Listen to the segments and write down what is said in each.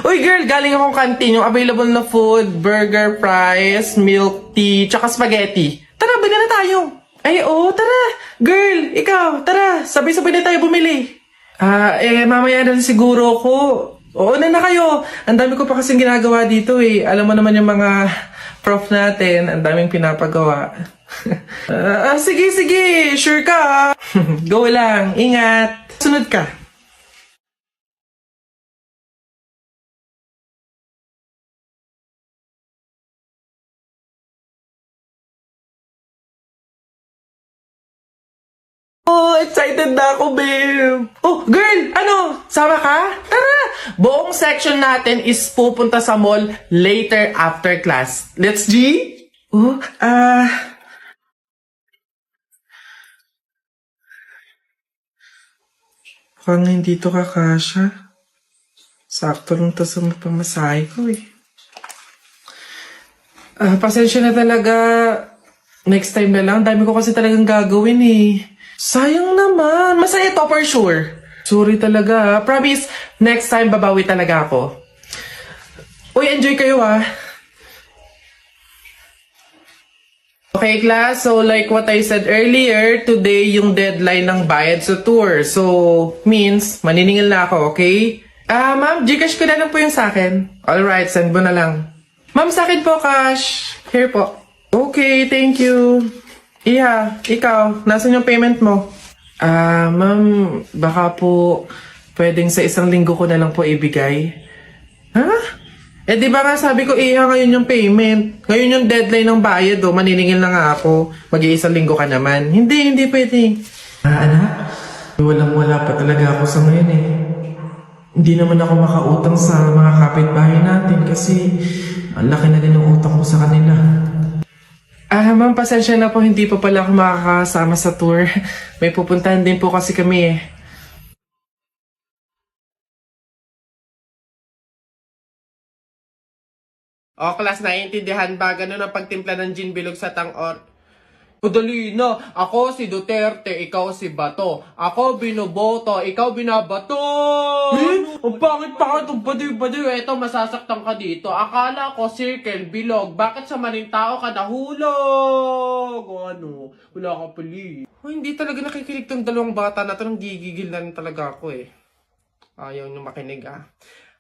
Uy girl, galing akong canteen. Yung available na food, burger, fries, milk tea, tsaka spaghetti. Tara, bili na tayo. Ay, oo, tara. Girl, ikaw, tara. Sabay-sabay na tayo bumili. Mamaya na siguro ko. Oo na kayo. Ang dami ko pa kasing ginagawa dito eh. Alam mo naman yung mga prof natin. Ang daming pinapagawa. Sige. Sure ka. Go lang. Ingat. Sunod ka. Oh, excited na ako, babe. Oh, girl, ano? Sama ka? Tara! Buong section natin is pupunta sa mall later after class. Let's G? Oh, mukhang hindi to kakasya. Sakto lang to sa pamasahe ko eh. Pasensya na talaga. Next time na lang. Dami ko kasi talagang gagawin eh. Sayang naman. Masaya to for sure. Sorry talaga. Promise, next time babawi talaga ako. Uy, enjoy kayo ah. Okay class, so like what I said earlier, today yung deadline ng bayad sa tour. So, means, maniningil na ako, okay? Ma'am, Gcash ko na lang po yung sa akin. Alright, send mo na lang. Ma'am, sa akin po, cash. Here po. Okay, thank you. Iha, ikaw, nasan yung payment mo? Ma'am, baka po pwedeng sa isang linggo ko na lang po ibigay. Ha? Di ba nga sabi ko, Iha, ngayon yung payment. Ngayon yung deadline ng bayad, maniningil na nga ako. Mag-iisang linggo ka naman. Hindi pwede. Anak, walang-wala pa talaga ako sa ngayon eh. Hindi naman ako makautang sa mga kapitbahay natin kasi ang laki na din ng utang ko sa kanila. Ma'am, pasensya na po, hindi pa pala ako makakasama sa tour. May pupuntahan din po kasi kami eh. O, class, naiintindihan ba? Ganun ang pagtimpla ng gin bilog sa tang-or. Madali na. Ako si Duterte, ikaw si Bato. Ako binoboto, ikaw binabato. Ang pangit-pangit ang baduy-baduy. Eto, masasaktan ka dito. Akala ko circle, bilog. Bakit sa maling tao ka nahulog? O ano? Wala ka pali. Hindi talaga nakikinig tong dalawang bata na to. Nang gigigil na rin talaga ako eh. Ayaw nyo makinig ah.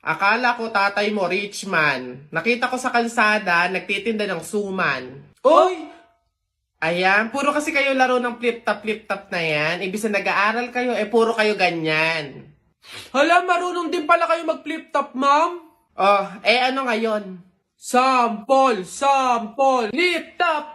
Akala ko tatay mo rich man. Nakita ko sa kalsada, nagtitinda ng suman. Oy! Ayan, puro kasi kayo laro ng flip-top na yan. Ibig na nag-aaral kayo, puro kayo ganyan. Hala, marunong din pala kayo mag-flip-top, ma'am? Oh, ano ngayon? Sample!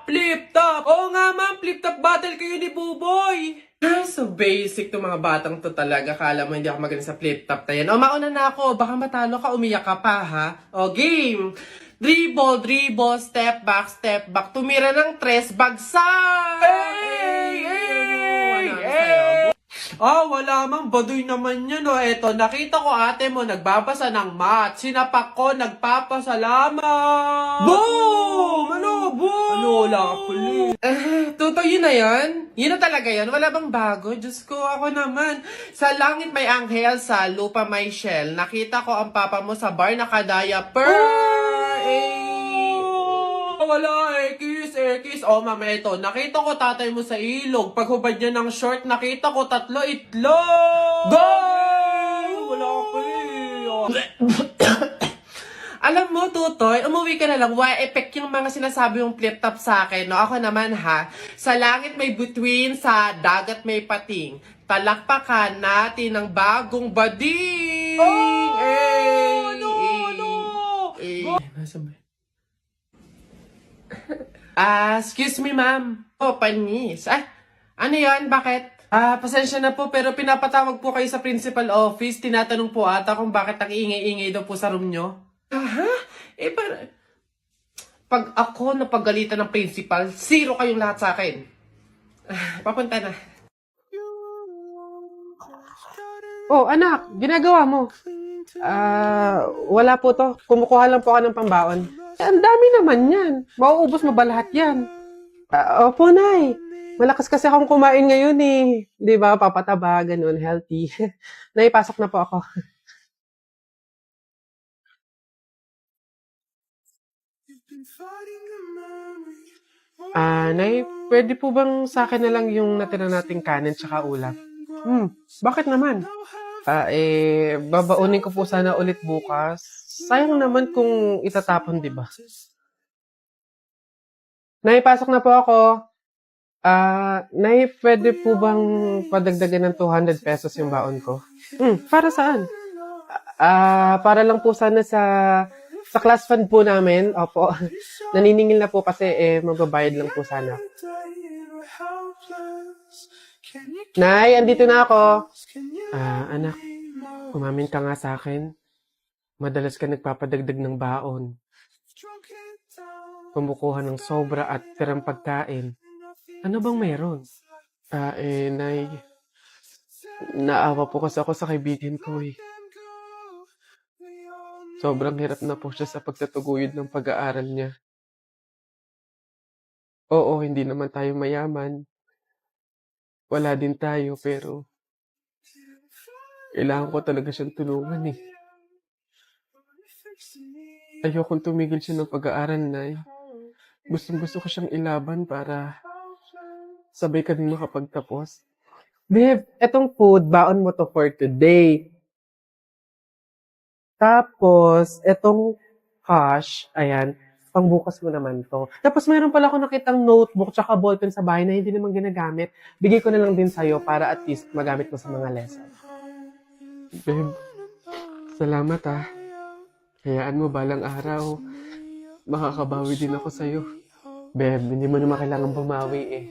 Flip-top! Oo nga, ma'am, flip-top battle kayo ni Buboy! So basic to mga batang to talaga. Kala mo hindi ako magaling sa flip-top na yan. O, mauna na ako. Baka matalo ka, umiyak ka pa, ha? O, game! Dribble, step back, tumira ng tres, bagsak! Wala mang baduy naman yun, o. Eto, nakita ko ate mo, nagbabasa ng math. Sinapak ko, nagpapasalamat! Boom! Boom! Wala ka puli. Totoo yun na yan? Yun na talaga yan? Wala bang bago? Diyos ko, ako naman. Sa langit may anghel, sa lupa may shell. Nakita ko ang papa mo sa bar naka-diaper. Wala kiss. O, mama, ito. Nakita ko tatay mo sa ilog. Paghubad niya ng short, nakita ko 3 itlog. Go! Wala ka pala. Alam mo, Tutoy, umuwi ka na lang. Effect yung mga sinasabi yung flip-top sa akin. No? Ako naman ha, sa langit may bituin, sa dagat may pating. Talakpakan natin ang bagong bading. Excuse me, ma'am. Panis. Ano yan? Bakit? Pasensya na po, pero pinapatawag po kayo sa principal office. Tinatanong po ata kung bakit ang ingay-ingay daw po sa room nyo. Pag ako napagalitan ng principal, 0 kayong lahat sa akin. Papunta na. Oh, anak, ginagawa mo? Wala po to. Kumukuha lang po ako ng pambaon. Ang dami naman yan. Mauubos mo ba lahat yan? Opo, Nay. Malakas kasi akong kumain ngayon eh. Di ba? Papataba, ganun, healthy. Naipasok na po ako. Nay, pwede po bang sa akin na lang yung natira nating kanin tsaka ulam? Bakit naman? Babaunin ko po sana ulit bukas. Sayang naman kung itatapon, di ba? Nay, pasok na po ako. Nay, pwede po bang padagdagan ng 200 pesos yung baon ko? Para saan? Para lang po sana sa class fund po namin. Opo. Naniningil na po kasi magbabayad lang po sana. Nay, andito na ako. Anak, umamin ka nga sa akin. Madalas ka nagpapadagdag ng baon. Kumukuha ng sobra at tirang pagkain. Ano bang meron? Nay, naawa po kasi ako sa kaibigan ko eh. Sobrang hirap na po siya sa pagtatuguyod ng pag-aaral niya. Oo, hindi naman tayo mayaman. Wala din tayo, pero kailangan ko talaga siyang tulungan eh. Ayokong tumigil siya ng pag-aaral, Nay. Gustong-gusto ko siyang ilaban para sabay ka din makapagtapos. Babe, etong food, baon mo to for today. Tapos, etong cash, ayan, pangbukas mo naman to. Tapos, mayroon pala ako nakitang notebook tsaka ballpen sa bahay na hindi naman ginagamit. Bigay ko na lang din sa'yo para at least magamit mo sa mga lesson. Babe, salamat ah. Hayaan mo balang araw, makakabawi din ako sa'yo. Babe, hindi mo naman kailangan bumawi eh.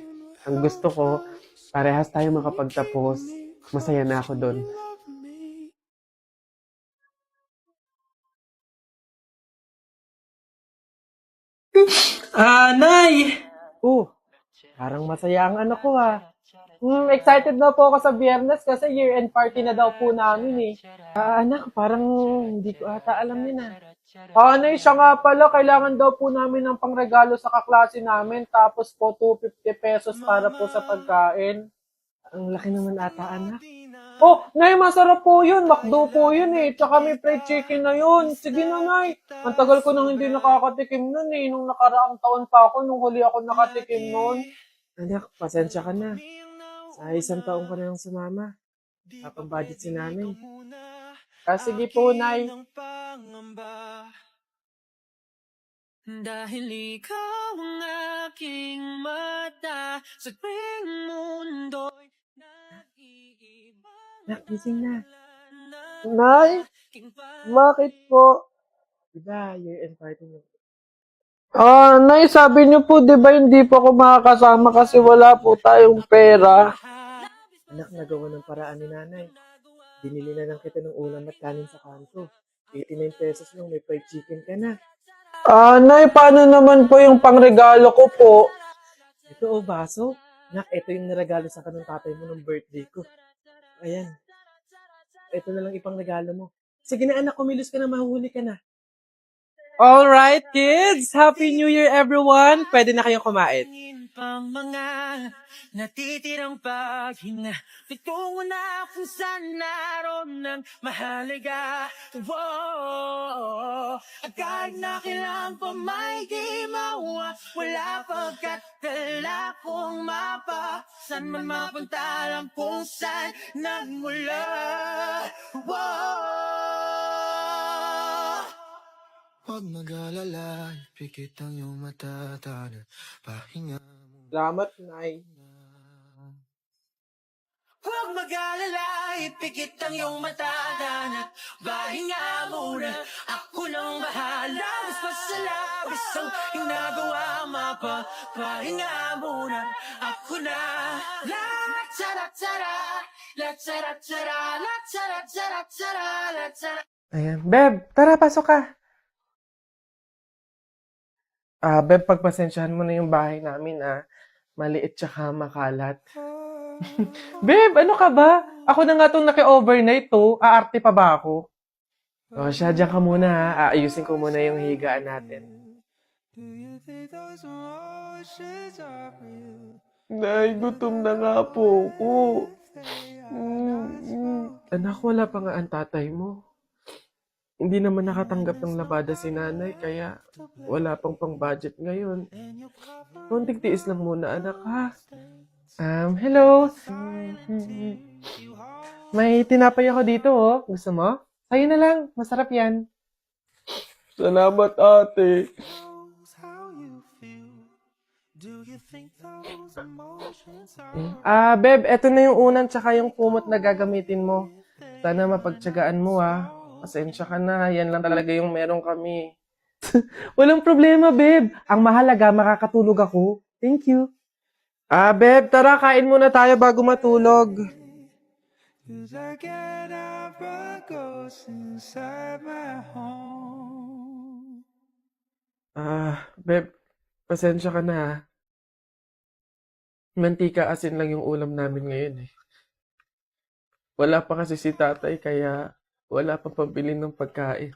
Ang gusto ko, parehas tayo makapagtapos. Masaya na ako doon. Nay! Parang masaya ang anak ko ah. Excited na po ako sa Biyernes kasi year-end party na daw po namin eh. Anak, parang hindi ko ata alam yun ah. Nay, siya nga pala, kailangan daw po namin ng pangregalo sa kaklase namin, tapos po 250 pesos para po sa pagkain. Ang laki naman ata, anak. Nay, masarap po yun. McDo po yun eh. Tsaka may fried chicken na yun. Sige na, Nay. Ang tagal ko nang hindi nakakatikim nun eh. Nung nakaraang taon pa ako, nung huli ako nakatikim nun. Anak, pasensya ka na. Sa isang taong ka na lang sumama. Kapag-budget si nanay. Sige po, Nay. Dahil ikaw ang aking mata sa tuwing mundo'y naiibang Nak, gising na. Nay, bakit po? Diba, year-end party mo. Nay, sabi niyo po, di ba hindi po ako makakasama kasi wala po tayong pera? Anak, nagawa ng paraan ni nanay. Binili na lang kita ng ulam at kanin sa kanto. 89 pesos lang, may fried chicken ka na. Nay, paano naman po yung pangregalo ko po? Ito baso. Nak, ito yung niregalo sa kanong tatay mo ng birthday ko. Ayan. Ito na lang ipangregalo mo. Sige na anak, kumilos ka na, mahuhuli ka na. Alright, kids! Happy New Year, everyone! Pwede na kayong kumain. pang mga natitirang paghinga Pitungo na kung saan naroon ng mahalaga Kahit na kailan pa may di mawa Wala pagkat dala kong mapa San man mapuntalang kung saan nagmula Huwag mag-alala, pikit ang iyong mata, tana, pahinga mo Salamat, Nay. Huwag mag-alala, ipikit ang iyong mata, tana, pahinga muna, ako nang bahala, basta sa labis ang ginagawa, pahinga muna, ako na, la-tara-tara, la-tara-tara, la-tara-tara-tara, la-tara. Ayan. Beb, tara, pasok ka. Beb, pagpasensyahan mo na yung bahay namin, maliit tsaka makalat. Beb, ano ka ba? Ako na nga itong naki-overnight to. Aarte pa ba ako? Siya, dyan ka muna ha. Aayusin ko muna yung higaan natin. Nay, gutom na nga po ako. Anak, wala pa nga ang tatay mo. Hindi naman nakatanggap ng labada si nanay, kaya wala pang pang-budget ngayon. Konting tiis lang muna, anak, ha? Hello? May tinapay ako dito, oh. Gusto mo? Sa'yo na lang. Masarap yan. Salamat, ate. Beb, eto na yung unan tsaka yung kumot na gagamitin mo. Sana mapagtyagaan mo, ah. Pasensya ka na. Yan lang talaga yung meron kami. Walang problema, Beb. Ang mahalaga, makakatulog ako. Thank you. Beb, tara, kain muna tayo bago matulog. Cause I cannot run ghosts inside my home. Beb, pasensya ka na, ah. Mantika asin lang yung ulam namin ngayon, eh. Wala pa kasi si tatay, kaya wala pa pambili ng pagkain.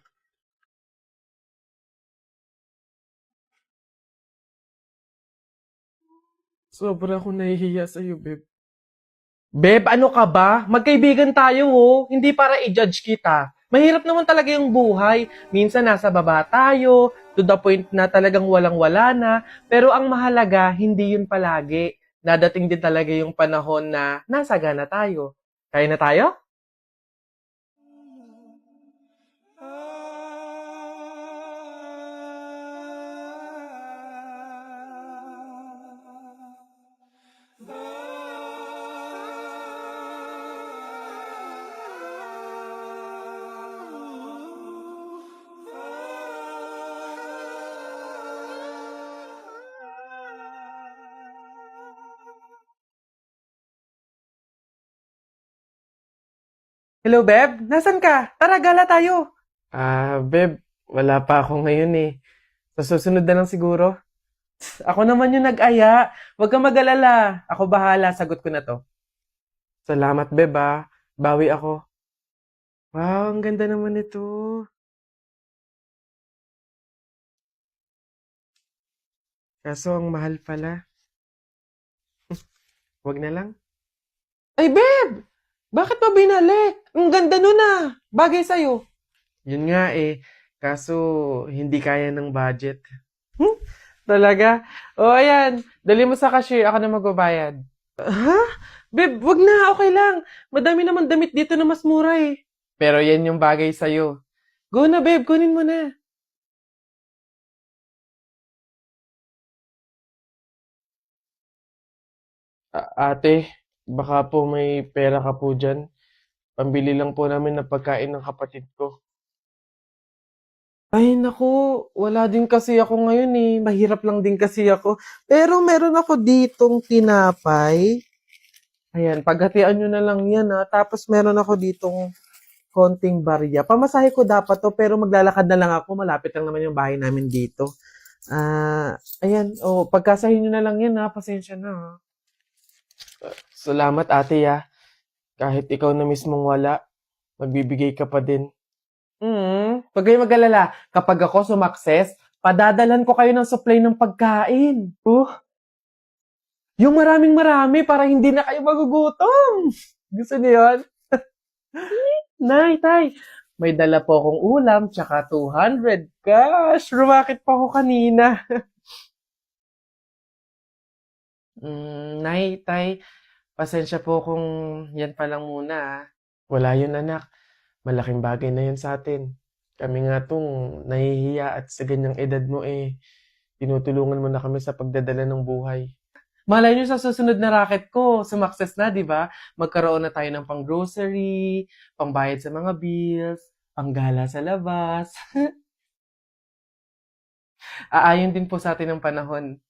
Sobra akong nahihiya sa'yo, Beb. Beb, ano ka ba? Magkaibigan tayo, oh. Hindi para i-judge kita. Mahirap naman talaga yung buhay. Minsan nasa baba tayo, to the point na talagang walang-wala na. Pero ang mahalaga, hindi yun palagi. Dadating din talaga yung panahon na nasagana tayo. Kaya na tayo? Hello, Beb? Nasaan ka? Tara, gala tayo. Beb, wala pa ako ngayon, eh. Sa susunod na lang siguro. Ako naman yung nag-aya. Huwag kang mag-alala. Ako bahala, sagot ko na to. Salamat, Beb, ah. Bawi ako. Wow, ang ganda naman ito. Kaso ang mahal pala. Huwag na lang. Ay, Beb! Bakit pa binalik? Ang ganda nun ah. Bagay sa'yo. Yun nga eh. Kaso, hindi kaya ng budget. Talaga? O, ayan. Dali mo sa cashier. Ako na magbabayad. Ha? Beb, wag na. Okay lang. Madami naman damit dito na mas mura eh. Pero yan yung bagay sa'yo. Go na, Beb. Kunin mo na. Ate, baka po may pera ka po dyan. Pambili lang po namin ng pagkain ng kapatid ko. Ay, naku, wala din kasi ako ngayon eh. Mahirap lang din kasi ako. Pero meron ako ditong tinapay. Ayan, paghatian nyo na lang yan ha. Tapos meron ako ditong konting barya. Pamasahe ko dapat to, pero maglalakad na lang ako. Malapit lang naman yung bahay namin dito. Ayan, pagkasahin nyo na lang yan ha. Pasensya na ha. Salamat ate ha. Kahit ikaw na mismong wala, magbibigay ka pa din. Huwag kayong mag-alala. Kapag ako sumakses, padadalan ko kayo ng supply ng pagkain. Yung maraming-marami para hindi na kayo magugutom. Gusto niyo yun? Nay, tay, may dala po akong ulam tsaka 200. Gosh, rumakit pa ako kanina. Nay, tay, pasensya po kung yan pa lang muna. Ah. Wala yun anak. Malaking bagay na yun sa atin. Kami nga tong nahihiya at sa ganyang edad mo tinutulungan mo na kami sa pagdadala ng buhay. Malay nyo sa susunod na racket ko, sumakses na, di ba? Magkaroon na tayo ng pang-grocery, pangbayad sa mga bills, panggala sa labas. Aayon din po sa atin ng panahon.